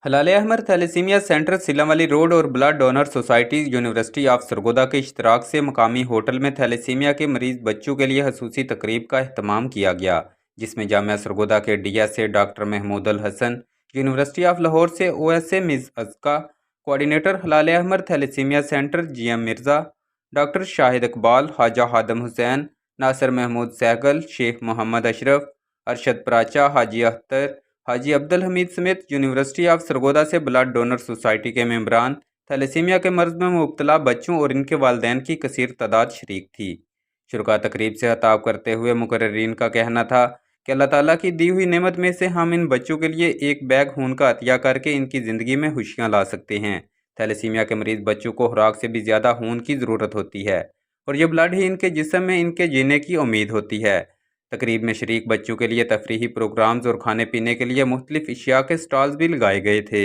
हलाल Ahmar thalassemia centre सिलामली road और blood donor society university of Sargodha के इश्तराक से मकामी होटल में थैलेसीमिया के मरीज बच्चों के लिए खसूसी तकरीब का अहतमाम किया गया, जिसमें जामिया सरगोदा के DSA doctor Mahmood al Hasan, university of Lahore से OSA miss Azka, coordinator Hilal Ahmar thalassemia centre GM Mirza, doctor Shahid Iqbal, Khawaja Hadam Hussain, Nasir Mahmood Sehgal, Sheikh Muhammad Ashraf, Arshad Paracha, Haji Akhtar, Haji Abdul Hameed समेत यूनिवर्सिटी ऑफ सरगोदा से ब्लड डोनर सोसाइटी के मेंबरान, थैलेसीमिया के मर्ज में मुब्तला बच्चों और इनके वालिदैन की कसीर तादाद शरीक थी। शुरका तकरीब से खिताब करते हुए मुकर्रिरीन का कहना था कि अल्लाह ताला की दी हुई नेमत में से हम इन बच्चों के लिए एक बैग खून का अतिया करके इनकी ज़िंदगी में खुशियाँ ला सकते हैं। थैलेसीमिया के मरीज़ बच्चों को खुराक से भी ज़्यादा खून की ज़रूरत होती है और ये ब्लड ही इनके जिस्म में इनके जीने की उम्मीद होती है। तकरीब में शरीक बच्चों के लिए तफरीही प्रोग्राम्स और खाने पीने के लिए मुख्तलिफ अशिया के स्टॉल्स भी लगाए गए थे।